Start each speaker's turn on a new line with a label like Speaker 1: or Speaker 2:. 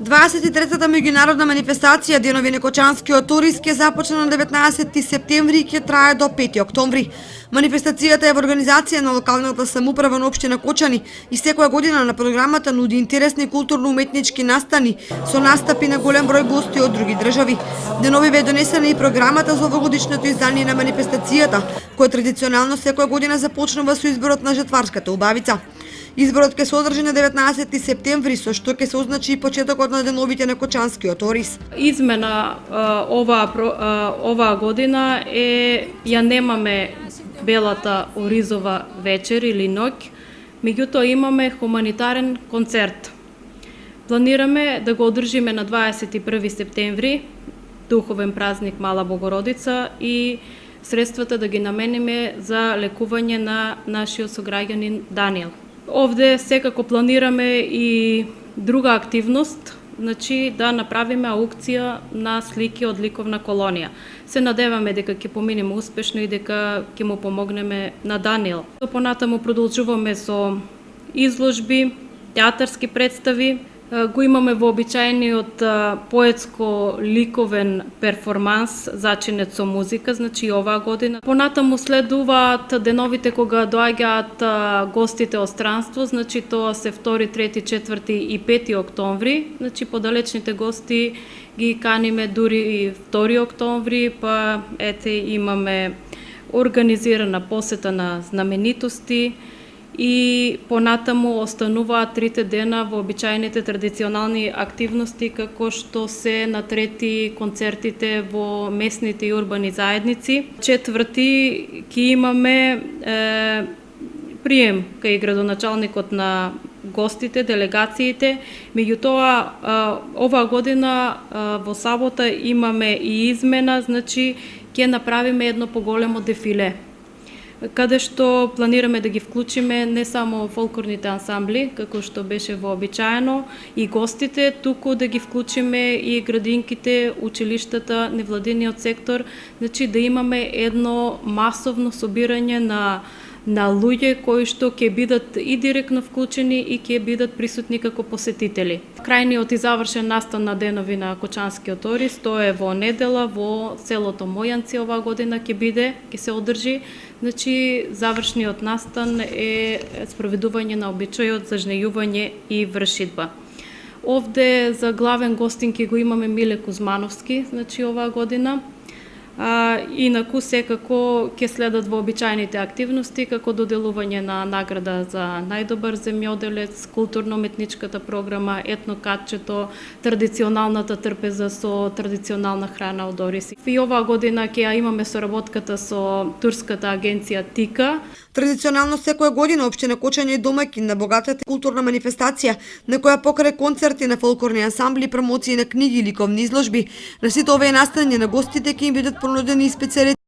Speaker 1: 23-та меѓународна манифестација Денови на Кочанскиот Орис ќе започне на 19 септември и ќе трае до 5 октомври. Манифестацијата е во организација на локалната самоуправа на општина Кочани и секоја година на програмата нуди интересни културно-уметнички настани со настапи на голем број гости од други држави. Деновиве е донесена и програмата за овогодишното издание на манифестацијата, која традиционално секоја година започнува со изборот на жетварската убавица. Изборот ќе се одржи на 19 септември, со што ќе се означи и почетокот на Деновите на Кочанскиот Орис.
Speaker 2: Измена оваа година е ја немаме белата оризова вечер или ноќ, меѓутоа имаме хуманитарен концерт. Планираме да го одржиме на 21 септември, духовен празник Мала Богородица, и средствата да ги намениме за лекување на нашиот сограѓанин Даниел. Овде секако планираме и друга активност, значи да направиме аукција на слики од ликовна колонија. Се надеваме дека ќе поминеме успешно и дека ќе му помогнеме на Даниел. Понатаму продолжуваме со изложби, театарски представи. Го имаме вообичаениот поетско-ликовен перформанс зачинет со музика, значи оваа година. Понатаму следуваат деновите кога доаѓаат гостите од странство, значи тоа се 2, 3, 4 и 5 октомври. Значи подалечните гости ги каниме дури и 2 октомври, па ете имаме организирана посета на знаменитости, и понатаму остануваат 3 дена во обичајните традиционални активности, како што се на трети концертите во местните и урбани заедници. 4 ќе имаме прием кај градоначалникот на гостите, делегациите. Меѓутоа, оваа година во сабота имаме и измена, значи ќе направиме едно поголемо дефиле, каде што планираме да ги вклучиме не само фолклорните ансамбли, како што беше вообичаено, и гостите, туку да ги вклучиме и градинките, училиштата, невладиниот сектор, значи да имаме едно масовно собирање на луѓе кои што ќе бидат и директно вклучени и ќе бидат присутни како посетители. Крајниот и завршен настан на Денови на Кочанскиот Орис, тоа е во недела во селото Мојанци оваа година ќе се одржи. Значи, завршниот настан е спроведување на обичајот за жнејување и вршидба. Овде за главен гостин ќе го имаме Миле Кузмановски, значи оваа година. Инаку секако ќе следат вообичаените активности, како доделување на награда за најдобар земјоделец, културно-уметничката програма, етнокатчето, традиционалната трпеза со традиционална храна од Орис. И оваа година ќе ја имаме соработката со турската агенција ТИКА.
Speaker 1: Традиционално секоја година општина Кочани е домаќин на богатата културна манифестација, на која покрај концерти на фолклорни ансамбли, промоции на книги и ликовни изложби, на сите овие настани на гостите ќе им бидат понудени и специјалитети